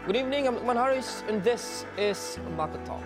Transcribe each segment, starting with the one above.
Good evening, I'm Lukman Haris, and this is Market Talk.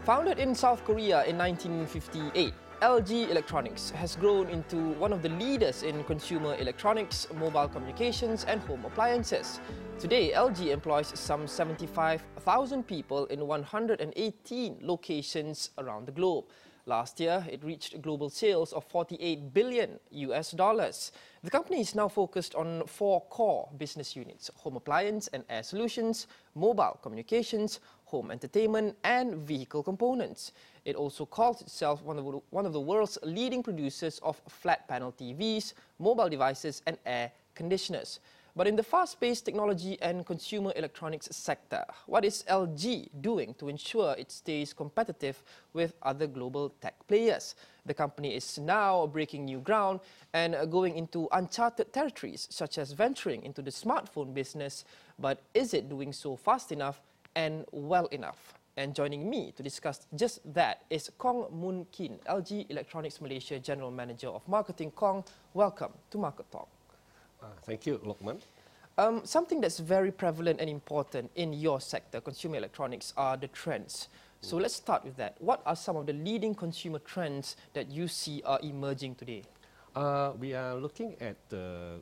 Founded in South Korea in 1958, LG Electronics has grown into one of the leaders in consumer electronics, mobile communications and home appliances. Today, LG employs some 75,000 people in 118 locations around the globe. Last year, it reached global sales of $48 billion. The company is now focused on four core business units: home appliance and air solutions, mobile communications, home entertainment, and vehicle components. It also calls itself one of the world's leading producers of flat panel TVs, mobile devices, and air conditioners. But in the fast-paced technology and consumer electronics sector, what is LG doing to ensure it stays competitive with other global tech players? The company is now breaking new ground and going into uncharted territories, such as venturing into the smartphone business. But is it doing so fast enough and well enough? And joining me to discuss just that is Kong Moon Kin, LG Electronics Malaysia General Manager of Marketing. Kong, welcome to Market Talk. Thank you, Lokman. Something that's very prevalent and important in your sector, consumer electronics, are the trends. So let's start with that. What are some of the leading consumer trends that you see are emerging today? We are looking at a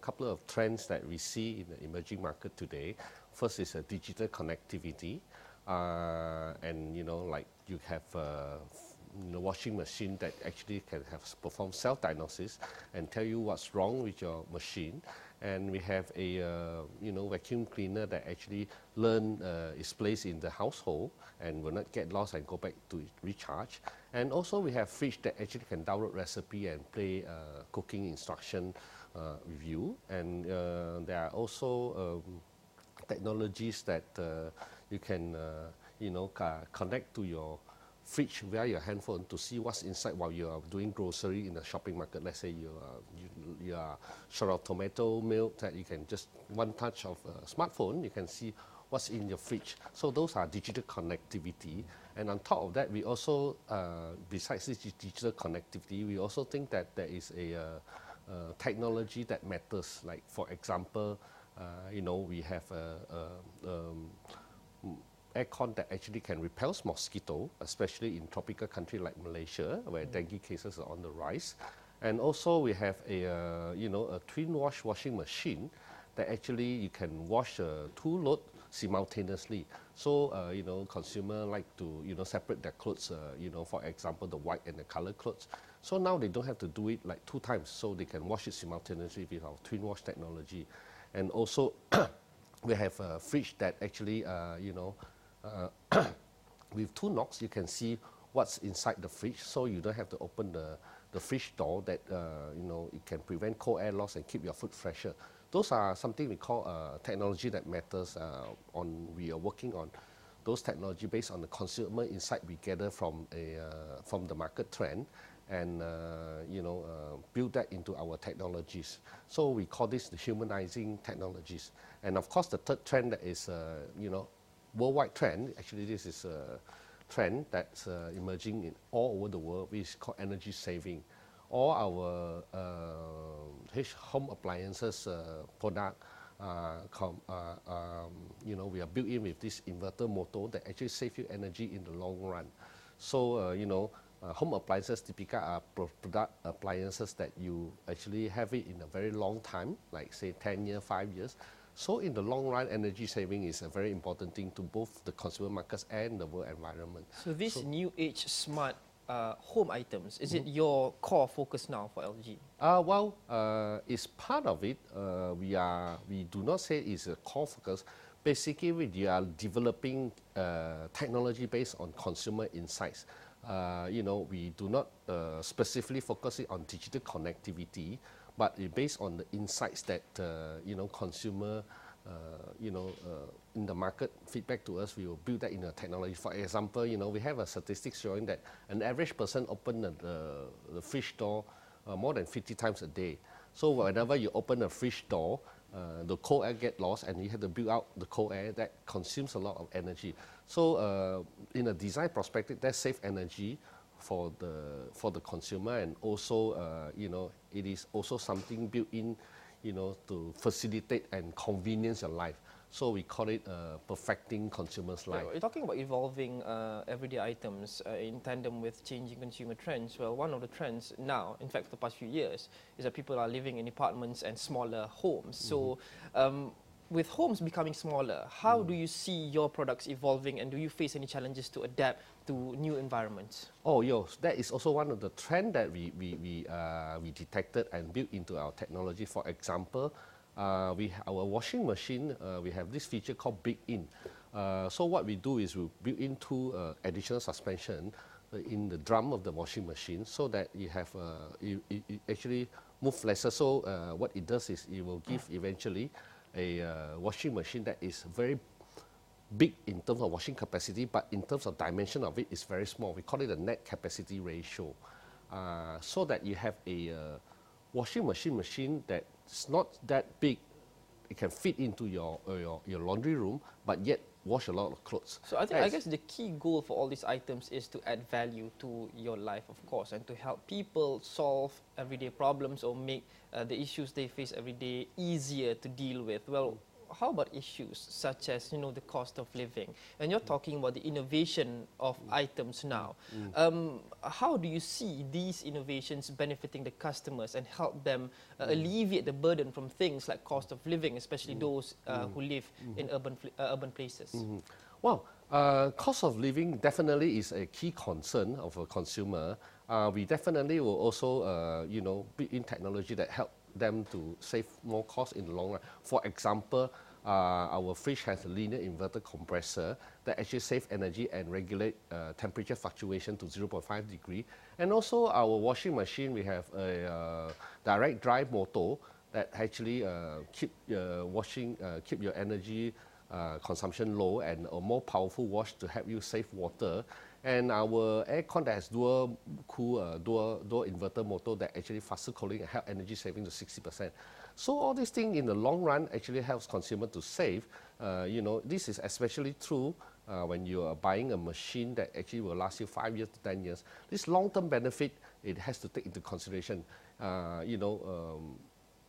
couple of trends that we see in the emerging market today. First is digital connectivity, and like you have washing machine that actually can perform self-diagnosis and tell you what's wrong with your machine. And we have a vacuum cleaner that actually is placed in the household and will not get lost and go back to recharge. And also we have fridge that actually can download recipe and play cooking instruction with you. And there are also technologies that you can connect to your fridge via your handphone to see what's inside while you are doing grocery in the shopping market. Let's say you are short of tomato milk, that you can just one touch of a smartphone, you can see what's in your fridge. So those are digital connectivity. And on top of that, we also, besides this digital connectivity, we also think that there is a technology that matters. Like for example, we have aircon that actually can repel mosquito, especially in tropical country like Malaysia, where dengue cases are on the rise. And also we have a twin wash washing machine that actually you can wash two loads simultaneously. So consumer like to separate their clothes, for example the white and the color clothes. So now they don't have to do it like two times, so they can wash it simultaneously with our twin wash technology. And also we have a fridge that actually with two knocks, you can see what's inside the fridge, so you don't have to open the fridge door. That it can prevent cold air loss and keep your food fresher. Those are something we call technology that matters. We are working on those technology based on the consumer insight we gather from the market trend, and build that into our technologies. So we call this the humanizing technologies. And of course, the third trend that is worldwide trend. Actually, this is a trend that's emerging in all over the world, which is called energy saving. All our home appliances product, we are built in with this inverter motor that actually save you energy in the long run. So home appliances typically are product appliances that you actually have it in a very long time, like say 10 years, 5 years. So in the long run, energy saving is a very important thing to both the consumer markets and the world environment. So this new age smart home items, is it your core focus now for LG? It's part of it. We do not say it's a core focus. Basically, we are developing technology based on consumer insights. We do not specifically focus it on digital connectivity, but based on the insights that consumer in the market feedback to us, we will build that in a technology. For example, we have a statistic showing that an average person open the fridge door more than 50 times a day. So whenever you open a fridge door, the cold air get lost, and you have to build out the cold air that consumes a lot of energy. So in a design perspective, that save energy for the consumer, and also it is also something built in, to facilitate and convenience your life. So we call it perfecting consumer's life. You're talking about evolving everyday items in tandem with changing consumer trends. Well, one of the trends now, in fact, for the past few years, is that people are living in apartments and smaller homes. So with homes becoming smaller, how do you see your products evolving, and do you face any challenges to adapt to new environments? Oh, yes, that is also one of the trends that we detected and built into our technology. For example, our washing machine, we have this feature called Big In. So what we do is we build in two additional suspension in the drum of the washing machine, so that you have it actually move lesser. So what it does is it will give eventually a washing machine that is very big in terms of washing capacity, but in terms of dimension of it, it's very small. We call it a net capacity ratio, so that you have a washing machine that's not that big. It can fit into your laundry room, but yet wash a lot of clothes. So I guess the key goal for all these items is to add value to your life, of course, and to help people solve everyday problems or make the issues they face every day easier to deal with. Well, how about issues such as, the cost of living? And you're talking about the innovation of items now. How do you see these innovations benefiting the customers and help them alleviate the burden from things like cost of living, especially those who live in urban places? Well, cost of living definitely is a key concern of a consumer. We definitely will also, build in technology that help them to save more cost in the long run. For example, our fridge has a linear inverter compressor that actually saves energy and regulate temperature fluctuation to 0.5 degree. And also our washing machine, we have a direct drive motor that actually keep your energy consumption low, and a more powerful wash to help you save water. And our aircon that has dual inverter motor that actually faster cooling and help energy saving to 60%. So all these things in the long run actually helps consumer to save. This is especially true when you are buying a machine that actually will last you 5 years to 10 years. This long-term benefit, it has to take into consideration.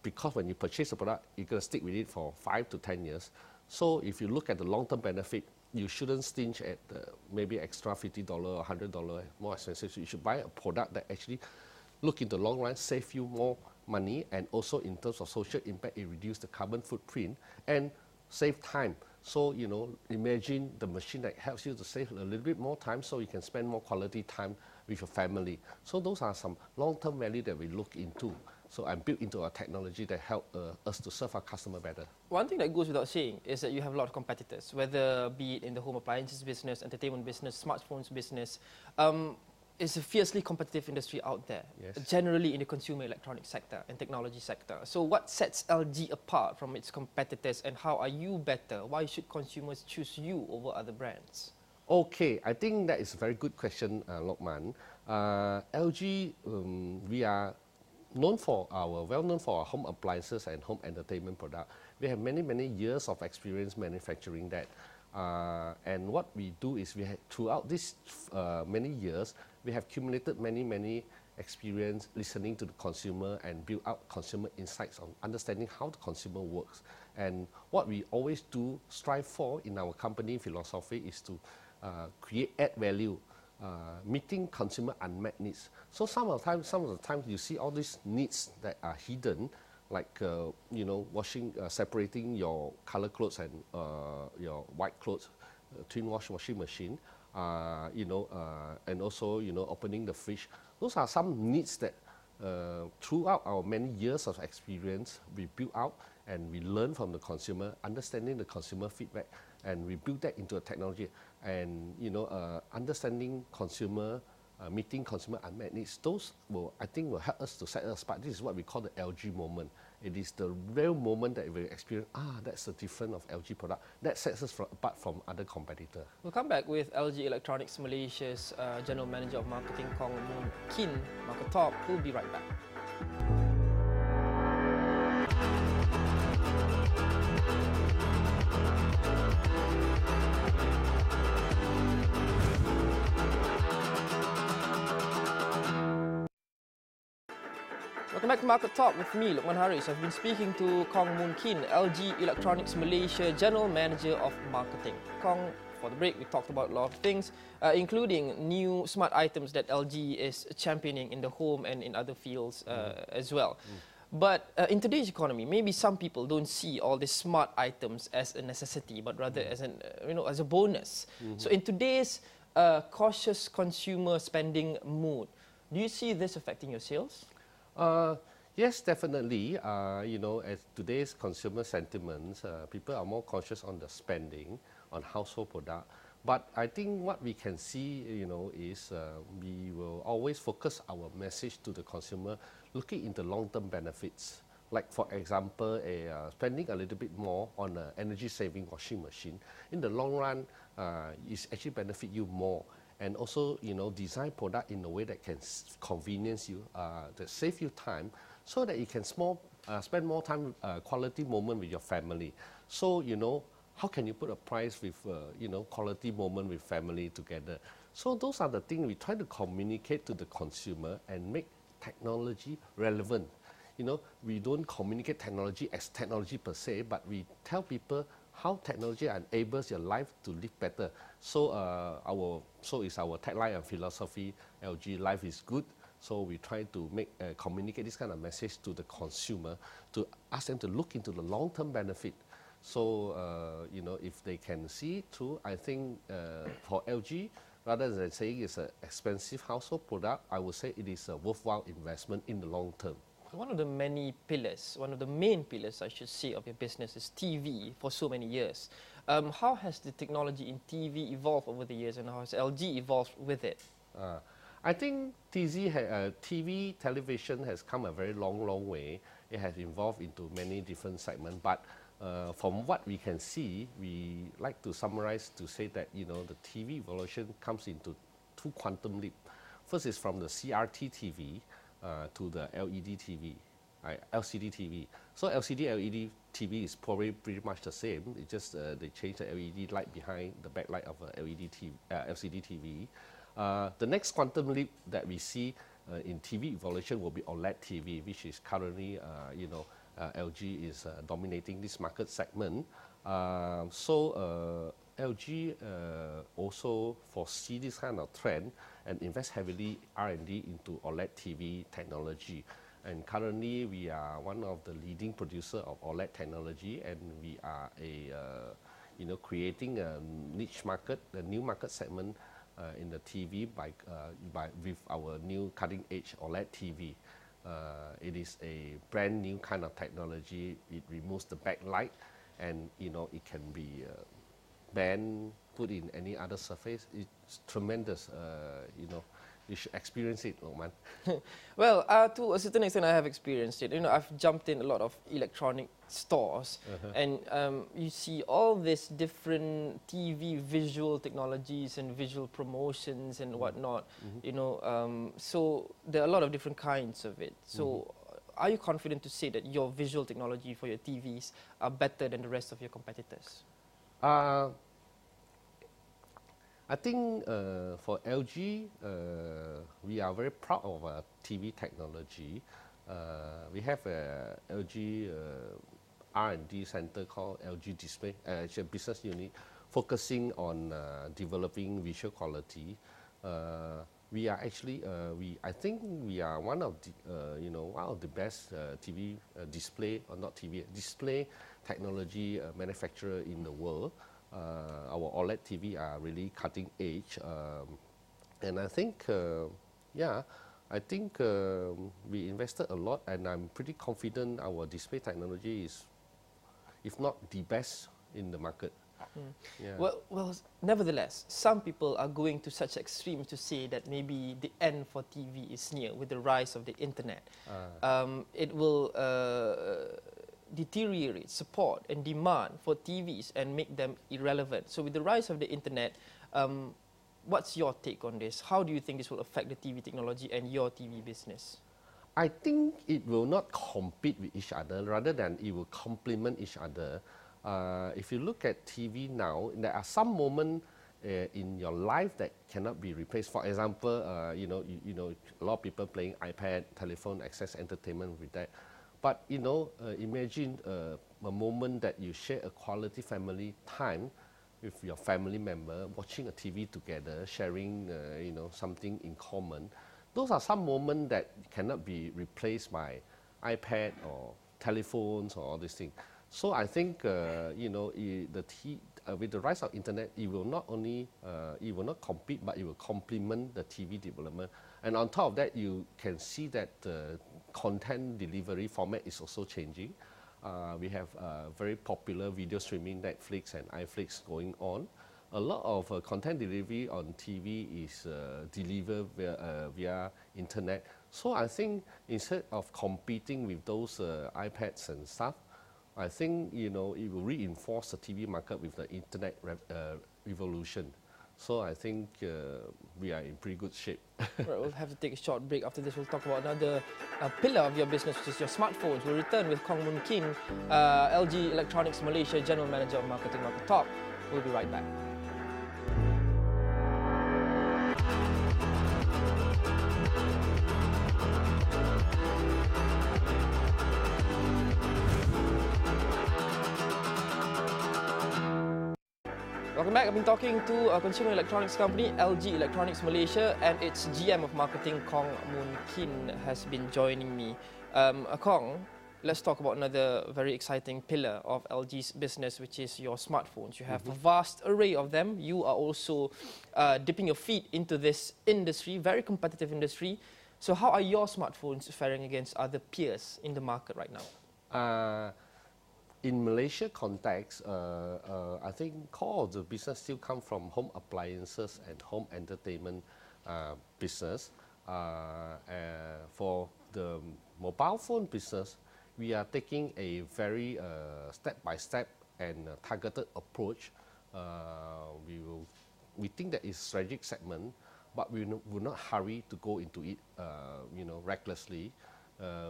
Because when you purchase a product, you're going to stick with it for 5 to 10 years. So if you look at the long-term benefit, you shouldn't stinge at maybe extra $50 or $100 more expensive. So you should buy a product that actually look in the long run, save you more money, and also in terms of social impact, it reduces the carbon footprint and save time. So, imagine the machine that helps you to save a little bit more time so you can spend more quality time with your family. So those are some long-term value that we look into. So I'm built into our technology that help us to serve our customer better. One thing that goes without saying is that you have a lot of competitors, whether be it in the home appliances business, entertainment business, smartphones business. It's a fiercely competitive industry out there, generally in the consumer electronics sector and technology sector. So what sets LG apart from its competitors, and how are you better? Why should consumers choose you over other brands? Okay, I think that is a very good question, Lokman. LG, we are well known for our home appliances and home entertainment product. We have many years of experience manufacturing that. And what we do is throughout these many years, we have accumulated many experience listening to the consumer and build out consumer insights on understanding how the consumer works. And what we always do strive for in our company philosophy is to create add value, meeting consumer unmet needs. So some of the time you see all these needs that are hidden, like washing, separating your color clothes and your white clothes, twin washing machine, and also opening the fridge. Those are some needs that throughout our many years of experience we build out, and we learn from the consumer, understanding the consumer feedback, and we build that into a technology. And understanding consumer, meeting consumer unmet needs, those I think will help us to set us apart. This is what we call the LG moment. It is the real moment that we experience, that's the difference of LG product. That sets us apart from other competitors. We'll come back with LG Electronics Malaysia's General Manager of Marketing, Kong Moon Kin, Market Talk. We'll be right back. Welcome back to Market Talk with me, Luqman Haris. I've been speaking to Kong Moon Kin, LG Electronics Malaysia General Manager of Marketing. Kong, for the break, we talked about a lot of things, including new smart items that LG is championing in the home and in other fields as well. But in today's economy, maybe some people don't see all these smart items as a necessity, but rather as an, as a bonus. So in today's cautious consumer spending mood, do you see this affecting your sales? Yes, definitely. As today's consumer sentiments, people are more cautious on the spending on household product. But I think what we can see, is we will always focus our message to the consumer, looking into long-term benefits. Like, for example, spending a little bit more on an energy-saving washing machine. In the long run, it actually benefit you more. And also, design product in a way that can convenience you, that save you time, so that you can spend more time, quality moment with your family. So, how can you put a price with, quality moment with family together? So those are the things we try to communicate to the consumer and make technology relevant. We don't communicate technology as technology per se, but we tell people how technology enables your life to live better. So so is our tagline and philosophy, LG Life is Good. So we try to communicate this kind of message to the consumer, to ask them to look into the long-term benefit. So, if they can see it through, I think for LG, rather than saying it's an expensive household product, I would say it is a worthwhile investment in the long term. One of the many pillars, one of the main pillars, I should say, of your business is TV for so many years. How has the technology in TV evolved over the years, and how has LG evolved with it? I think television has come a very long way. It has evolved into many different segments, but from what we can see, we like to summarize to say that, the TV evolution comes into two quantum leap. First is from the CRT TV to the LED TV, LCD TV. So LCD, LED TV is probably pretty much the same. It's just they change the LED light behind the backlight of a LCD TV. The next quantum leap that we see in TV evolution will be OLED TV, which is currently, LG is dominating this market segment. LG also foresee this kind of trend and invest heavily R&D into OLED TV technology. And currently, we are one of the leading producer of OLED technology, and we are creating a niche market, a new market segment in the TV with our new cutting-edge OLED TV. It is a brand new kind of technology. It removes the backlight, and it can be put in any other surface. It's tremendous. You should experience it, Luqman. Well, to a certain extent, I have experienced it. I've jumped in a lot of electronic stores, and you see all these different TV visual technologies and visual promotions and whatnot. So there are a lot of different kinds of it. So, are you confident to say that your visual technology for your TVs are better than the rest of your competitors? I think for LG, we are very proud of our TV technology. We have a LG R&D center called LG Display, it's a business unit focusing on developing visual quality. We are actually, I think we are one of the best TV display, or not TV, display technology manufacturer in the world. Our OLED TV are really cutting edge, and I think, we invested a lot, and I'm pretty confident our display technology is, if not the best in the market. Yeah. Well, nevertheless, some people are going to such extremes to say that maybe the end for TV is near with the rise of the internet. It will deteriorate support and demand for TVs and make them irrelevant. So with the rise of the internet, what's your take on this? How do you think this will affect the TV technology and your TV business? I think it will not compete with each other, rather than it will complement each other. If you look at TV now, there are some moments in your life that cannot be replaced. For example, a lot of people playing iPad, telephone, access entertainment with that. But imagine a moment that you share a quality family time with your family member, watching a TV together, sharing something in common. Those are some moments that cannot be replaced by iPad or telephones or all these things. So I think with the rise of internet, it will not only it will not compete, but it will complement the TV development. And on top of that, you can see that the content delivery format is also changing. We have very popular video streaming, Netflix and iFlix going on. A lot of content delivery on TV is delivered via internet. So I think instead of competing with those iPads and stuff, I think it will reinforce the TV market with the internet revolution. So I think we are in pretty good shape. Right, we'll have to take a short break. After this, we'll talk about another pillar of your business, which is your smartphones. We'll return with Kong Moon Kin, LG Electronics Malaysia General Manager of Marketing Market Talk. We'll be right back. Welcome back. I've been talking to a consumer electronics company, LG Electronics Malaysia, and its GM of marketing, Kong Moon Kin, has been joining me. Kong, let's talk about another very exciting pillar of LG's business, which is your smartphones. You have a vast array of them. You are also dipping your feet into this industry, very competitive industry. So how are your smartphones faring against other peers in the market right now? In Malaysia context, I think core of the business still come from home appliances and home entertainment business. For the mobile phone business, we are taking a very step-by-step and targeted approach. We think that it's a strategic segment, but we will not hurry to go into it, recklessly.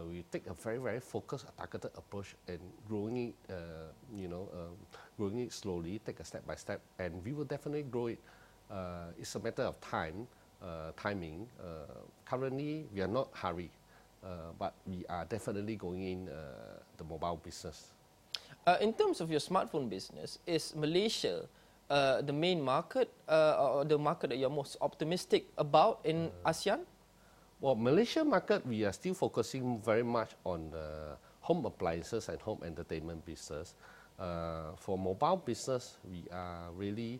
We take a very, very focused, targeted approach and growing it slowly, take a step by step, and we will definitely grow it. It's a matter of timing. Currently, we are not hurry, but we are definitely going in the mobile business. In terms of your smartphone business, is Malaysia the main market or the market that you're most optimistic about in ASEAN? Well, Malaysia market, we are still focusing very much on the home appliances and home entertainment business. For mobile business, we are really,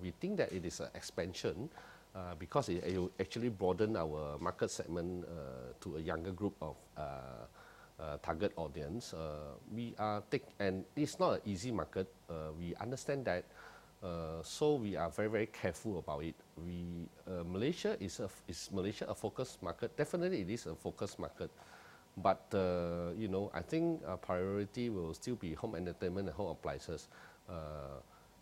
we think that it is an expansion because it will actually broaden our market segment to a younger group of target audience. And it's not an easy market. We understand that. So we are very, very careful about it. Malaysia is Malaysia a focused market? Definitely, it is a focused market. But I think our priority will still be home entertainment and home appliances.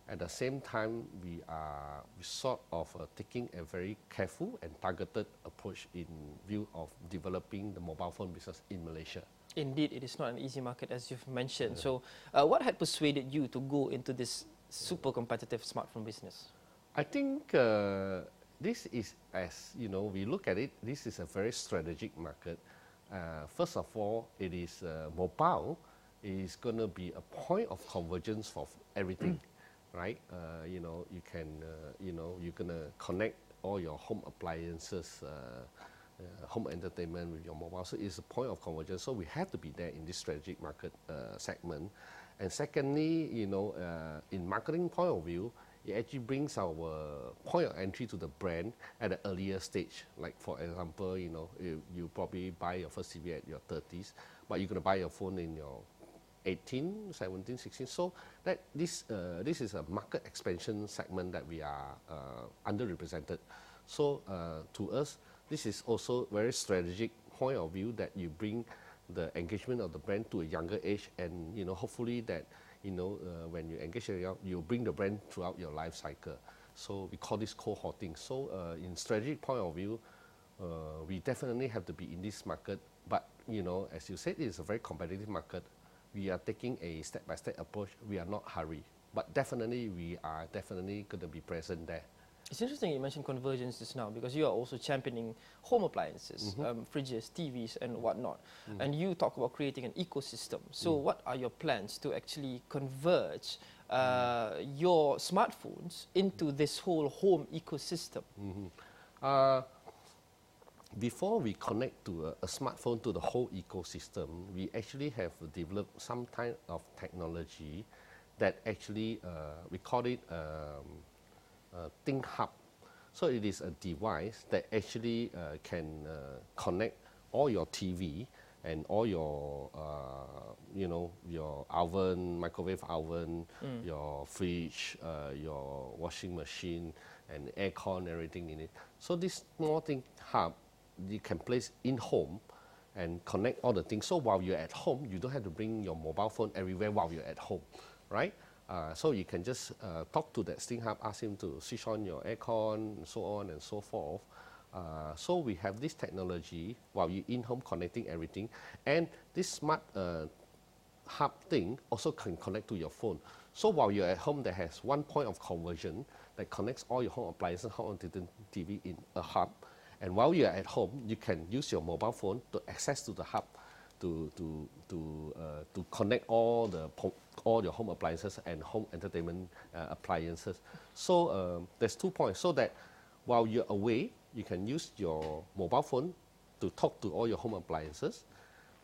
At the same time, we are sort of taking a very careful and targeted approach in view of developing the mobile phone business in Malaysia. Indeed, it is not an easy market, as you've mentioned. So, what had persuaded you to go into this super competitive smartphone business? I think this is, as we look at it, this is a very strategic market. First of all, it is mobile. It is going to be a point of convergence for everything, right? You can, you're going to connect all your home appliances, home entertainment with your mobile. So it's a point of convergence. So we have to be there in this strategic market segment. And secondly, in marketing point of view, it actually brings our point of entry to the brand at an earlier stage. Like for example, you probably buy your first TV at your 30s, but you're going to buy your phone in your 18, 17, 16. So that this is a market expansion segment that we are underrepresented. So to us, this is also very strategic point of view that you bring the engagement of the brand to a younger age, and hopefully that when you engage you bring the brand throughout your life cycle. So we call this cohorting. So in strategic point of view, we definitely have to be in this market. But as you said, it is a very competitive market. We are taking a step-by-step approach. We are not hurry. but definitely we are definitely going to be present there. It's interesting you mentioned Convergence just now, because you are also championing home appliances, fridges, TVs and whatnot. And you talk about creating an ecosystem. So what are your plans to actually converge your smartphones into this whole home ecosystem? Before we connect to a smartphone to the whole ecosystem, we actually have developed some kind of technology that actually, we call it Think Hub. So it is a device that actually can connect all your TV and all your, you know, your oven, microwave oven, your fridge, your washing machine, and aircon, everything in it. So this small Think Hub, you can place in home and connect all the things. So while you're at home, you don't have to bring your mobile phone everywhere while you're at home, right? So you can just talk to that Think Hub, ask him to switch on your aircon, and so on and so forth. So we have this technology while you're in home connecting everything, and this smart hub thing also can connect to your phone. So while you're at home, there has one point of conversion that connects all your home appliances, home entertainment TV in a hub. And while you're at home, you can use your mobile phone to access to the hub to connect all your home appliances and home entertainment appliances. So there's 2 points. So that while you're away, you can use your mobile phone to talk to all your home appliances.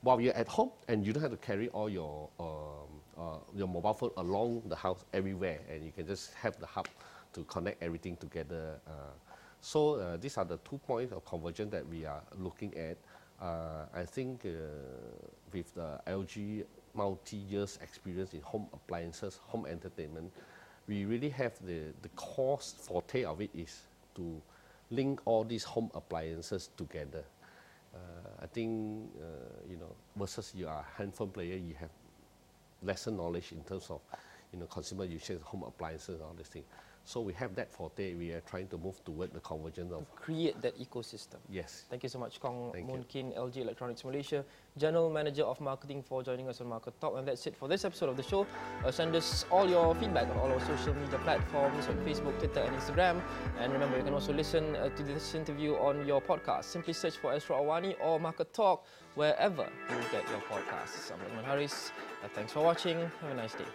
While you're at home, and you don't have to carry all your mobile phone along the house everywhere, and you can just have the hub to connect everything together. So these are the 2 points of convergence that we are looking at. I think with the LG multi-years experience in home appliances, home entertainment, we really have the core forte of it is to link all these home appliances together. I think, you know, versus you are a handphone player, you have lesser knowledge in terms of, you know, consumer usage, home appliances, all these things. So we have that forte. We are trying to move toward the convergence of... Create that ecosystem. Yes. Thank you so much, Kong Moon Kin, LG Electronics Malaysia, General Manager of Marketing, for joining us on Market Talk. And that's it for this episode of the show. Send us all your feedback on all our social media platforms on Facebook, Twitter and Instagram. And remember, you can also listen to this interview on your podcast. Simply search for Astro Awani or Market Talk wherever you get your podcasts. I'm Rahman Haris. Thanks for watching. Have a nice day.